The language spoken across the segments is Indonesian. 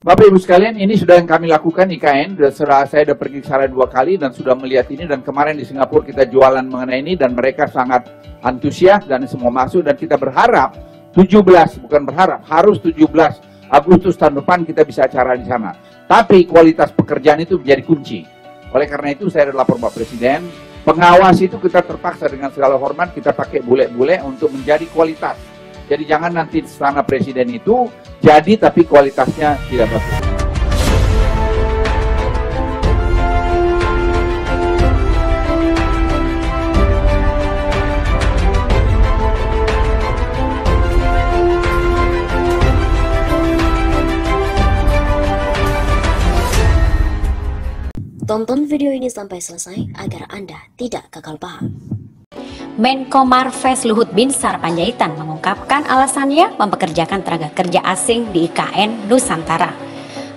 Bapak Ibu sekalian, ini sudah yang kami lakukan IKN. Saya sudah pergi ke sana 2 kali dan sudah melihat ini. Dan kemarin di Singapura kita jualan mengenai ini dan mereka sangat antusias dan semua masuk. Dan kita berharap 17, bukan berharap, harus 17 Agustus tahun depan kita bisa acara di sana. Tapi kualitas pekerjaan itu menjadi kunci. Oleh karena itu saya sudah lapor Pak Presiden. Pengawas itu kita terpaksa dengan segala hormat kita pakai bule-bule untuk menjadi kualitas. Jadi jangan nanti istana presiden itu jadi tapi kualitasnya tidak bagus. Tonton video ini sampai selesai agar Anda tidak gagal paham. Menko Marves Luhut Binsar Panjaitan mengungkapkan alasannya mempekerjakan tenaga kerja asing di IKN Nusantara.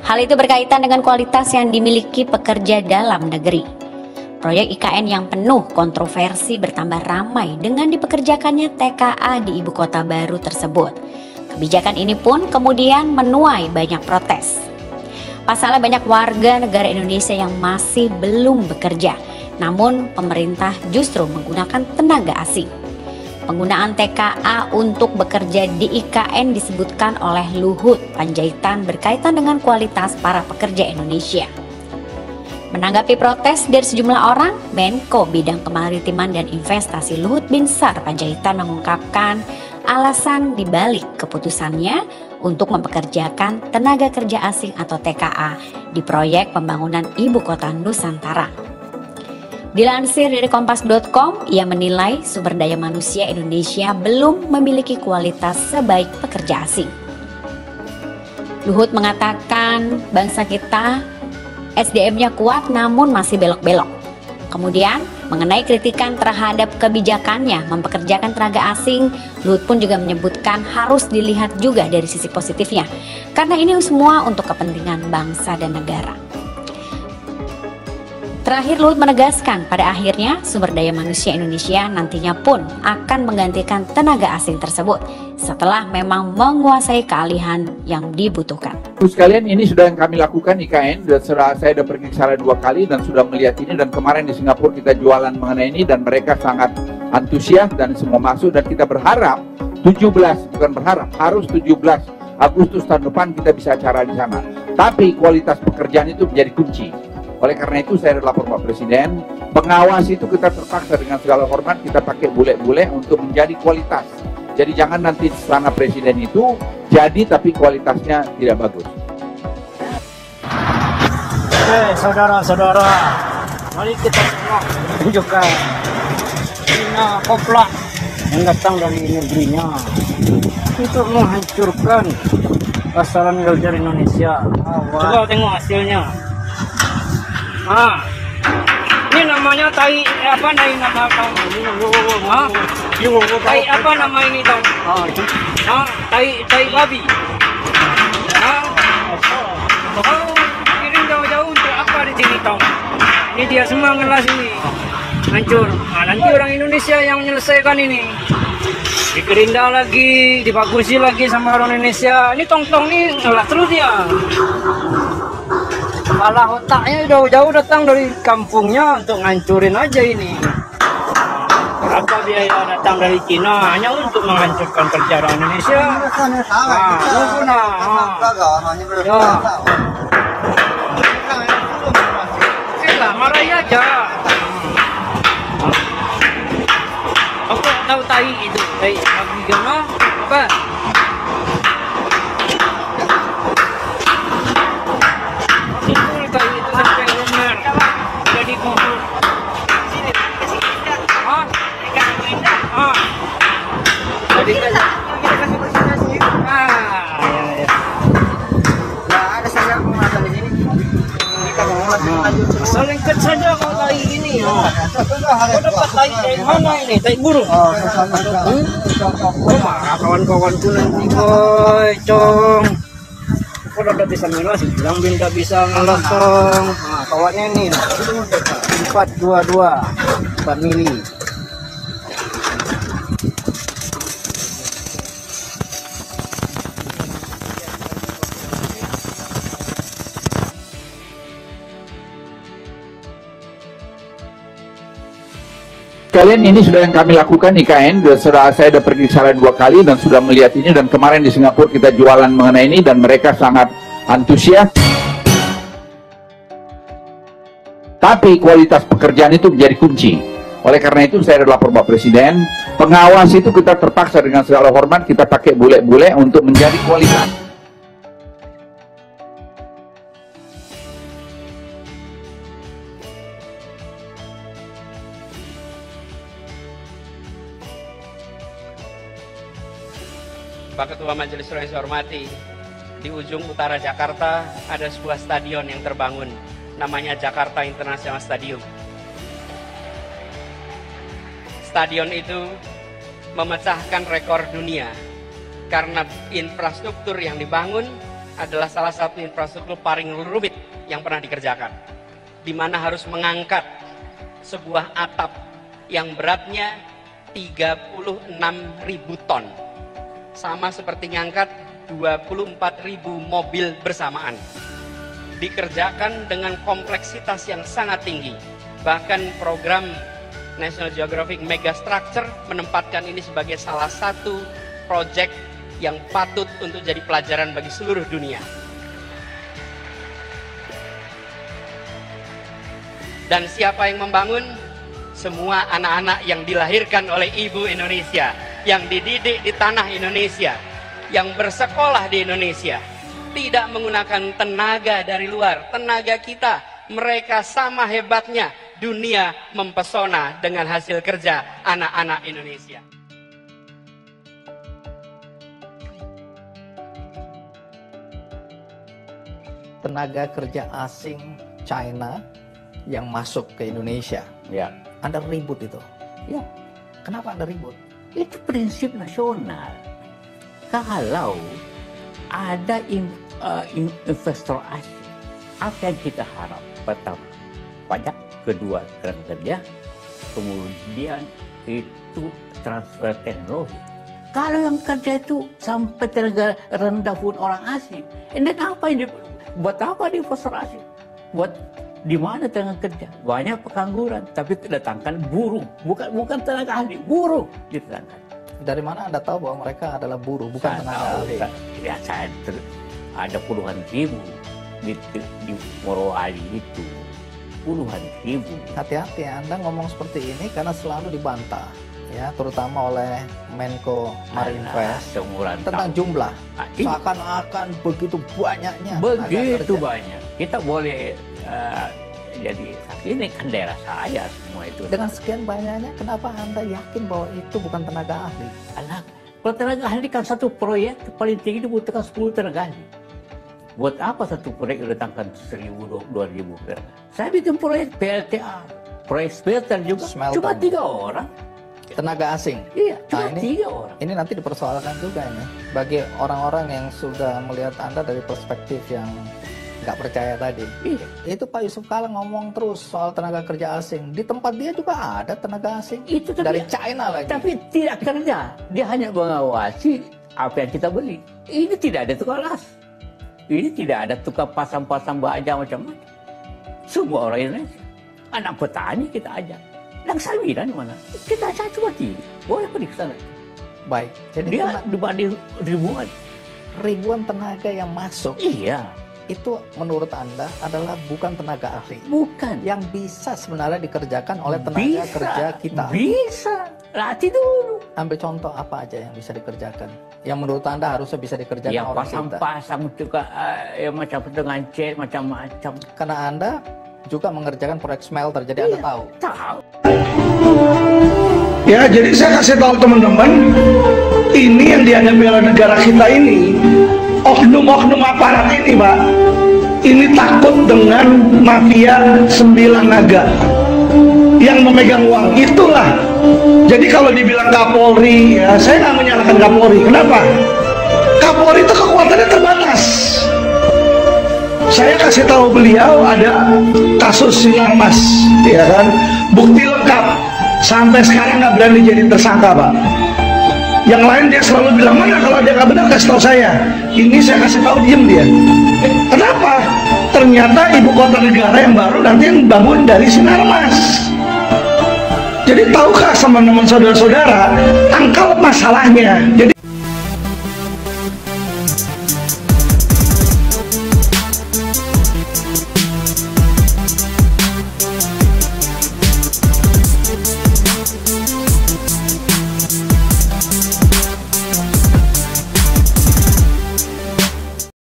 Hal itu berkaitan dengan kualitas yang dimiliki pekerja dalam negeri. Proyek IKN yang penuh kontroversi bertambah ramai dengan dipekerjakannya TKA di ibu kota baru tersebut. Kebijakan ini pun kemudian menuai banyak protes. Pasalnya banyak warga negara Indonesia yang masih belum bekerja. Namun pemerintah justru menggunakan tenaga asing. Penggunaan TKA untuk bekerja di IKN disebutkan oleh Luhut Panjaitan berkaitan dengan kualitas para pekerja Indonesia. Menanggapi protes dari sejumlah orang, Menko Bidang Kemaritiman dan Investasi Luhut Binsar Panjaitan mengungkapkan alasan dibalik keputusannya untuk mempekerjakan tenaga kerja asing atau TKA di proyek pembangunan ibu kota Nusantara. Dilansir dari Kompas.com, ia menilai sumber daya manusia Indonesia belum memiliki kualitas sebaik pekerja asing. Luhut mengatakan bangsa kita SDM-nya kuat namun masih belok-belok. Kemudian mengenai kritikan terhadap kebijakannya mempekerjakan tenaga asing, Luhut pun juga menyebutkan harus dilihat juga dari sisi positifnya. Karena ini semua untuk kepentingan bangsa dan negara. Terakhir, Luhut menegaskan pada akhirnya sumber daya manusia Indonesia nantinya pun akan menggantikan tenaga asing tersebut setelah memang menguasai keahlian yang dibutuhkan. Sekalian, ini sudah yang kami lakukan IKN. Saya sudah pergi ke sana 2 kali dan sudah melihat ini. Dan kemarin di Singapura kita jualan mengenai ini dan mereka sangat antusias dan semua masuk. Dan kita berharap 17, bukan berharap, harus 17 Agustus tahun depan kita bisa acara di sana. Tapi kualitas pekerjaan itu menjadi kunci. Oleh karena itu saya lapor Pak Presiden, pengawas itu kita terpaksa dengan segala hormat kita pakai bule-bule untuk menjadi kualitas. Jadi jangan nanti istana presiden itu jadi tapi kualitasnya tidak bagus. Oke, saudara-saudara, mari kita tunjukkan Cina Kopla yang datang dari negerinya untuk menghancurkan pasaran militer Indonesia. Coba tengok hasilnya. Ini namanya tai apa nama tai apa nama ini tong? Tai babi. Kirim jauh-jauh untuk apa di sini tong? Ini dia semua ngelas ini hancur. Nanti orang Indonesia yang menyelesaikan ini. Dikerinda lagi, dibagusi lagi sama orang Indonesia. Ini tong-tong ini ngelas terus dia. Kepala otaknya jauh-jauh datang dari kampungnya untuk ngancurin aja ini. Berapa biaya datang dari Cina hanya untuk menghancurkan kerja orang Indonesia? Ya, marahi aja. Aku tahu tai itu, tai babi gana apa? Selengket saja kalau tai ini. Kau dapat tai dari mana ini? Tai burung. Marah kawan-kawanku nanti, boy, cong. Kau udah bisa ngelas, bilang Binda bisa ngelas, cong. Nah, kawannya ini 422 4 mili. Sekalian ini sudah yang kami lakukan IKN, saya sudah pergi ke sana 2 kali dan sudah melihat ini, dan kemarin di Singapura kita jualan mengenai ini dan mereka sangat antusias. Tapi kualitas pekerjaan itu menjadi kunci. Oleh karena itu saya adalah lapor Bapak Presiden, pengawas itu kita terpaksa dengan segala hormat kita pakai bule-bule untuk menjadi kualitas. Pak Ketua Majelis Suro yang saya hormati, di ujung utara Jakarta ada sebuah stadion yang terbangun, namanya Jakarta International Stadium. Stadion itu memecahkan rekor dunia karena infrastruktur yang dibangun adalah salah satu infrastruktur paling rumit yang pernah dikerjakan, di mana harus mengangkat sebuah atap yang beratnya 36.000 ton, sama seperti ngangkat 24.000 mobil bersamaan. Dikerjakan dengan kompleksitas yang sangat tinggi. Bahkan program National Geographic Megastructure menempatkan ini sebagai salah satu proyek yang patut untuk jadi pelajaran bagi seluruh dunia. Dan siapa yang membangun? Semua anak-anak yang dilahirkan oleh Ibu Indonesia, yang dididik di tanah Indonesia, yang bersekolah di Indonesia, tidak menggunakan tenaga dari luar, tenaga kita. Mereka sama hebatnya, dunia mempesona dengan hasil kerja anak-anak Indonesia. Tenaga kerja asing China yang masuk ke Indonesia. Ya. Anda ribut itu. Ya. Kenapa Anda ribut? Itu prinsip nasional. Kalau ada investor asing, apa yang kita harap? Pertama, pajak. Kedua, tenaga kerja. Kemudian itu transfer teknologi. Kalau yang kerja itu sampai tenaga rendah pun orang asing, ini apa ini? Buat apa di investor asing? Buat di mana tenaga kerja? Banyak pengangguran, tapi datangkan buruh, bukan tenaga ahli, buruh didatangkan. Dari mana Anda tahu bahwa mereka adalah buruh, bukan tenaga ahli? Ya, ada puluhan ribu di Morowali itu, puluhan ribu. Hati-hati, Anda ngomong seperti ini karena selalu dibantah, ya, terutama oleh Menko Marinvest tentang jumlah. Seakan-akan begitu banyaknya. Begitu banyak. Kita boleh jadi ini kan daerah saya semua itu. Dengan sekian banyaknya, kenapa Anda yakin bahwa itu bukan tenaga ahli? Kalau tenaga ahli kan satu proyek paling tinggi dibutuhkan 10 tenaga ahli. Buat apa satu proyek didatangkan 1.000-2.000 tenaga? Saya bikin proyek PLTA, proyek smelter juga, cuma 3 orang. Tenaga asing? Iya, cuma 3 orang. Ini nanti dipersoalkan juga ini. Bagi orang-orang yang sudah melihat Anda dari perspektif yang nggak percaya tadi. Iya. Itu Pak Yusuf Kala ngomong terus soal tenaga kerja asing. Di tempat dia juga ada tenaga asing. Itu dari China lagi. Tapi tidak kerja. Dia hanya mengawasi apa yang kita beli. Ini tidak ada tukang las. Ini tidak ada tukang pasang-pasang baja macam-macam. Semua orang Indonesia. Anak petani kita ajak. Laksamiran mana? Kita ajak cuma 3. Boleh pergi ke sana. Baik. Jadi dia dibanding ribuan tenaga yang masuk. Iya. Itu menurut Anda adalah bukan tenaga ahli. Bukan. Yang bisa sebenarnya dikerjakan oleh tenaga kerja kita. Bisa. Latih dulu. Ambil contoh apa aja yang bisa dikerjakan. Yang menurut Anda harusnya bisa dikerjakan ya, oleh kita. Pasang-pasang juga macam dengan cat, macam-macam. Karena Anda juga mengerjakan proyek smelter, jadi Anda tahu. Tahu. Ya, jadi saya kasih tahu teman-teman, ini yang dihadapi oleh negara kita ini, oknum-oknum aparat ini, Pak, ini takut dengan mafia 9 naga yang memegang uang. Itulah. Jadi kalau dibilang Kapolri, ya saya nggak menyalahkan Kapolri. Kenapa? Kapolri itu kekuatannya terbatas. Saya kasih tahu beliau ada kasus silang emas, ya kan, bukti lengkap. Sampai sekarang nggak berani jadi tersangka, Pak. Yang lain dia selalu bilang, mana kalau dia nggak benar kasih tahu saya. Ini saya kasih tahu, diem dia. Kenapa? Ternyata ibu kota negara yang baru nanti yang bangun dari sinar emas. Jadi tahukah teman-teman saudara-saudara, angkal masalahnya. Jadi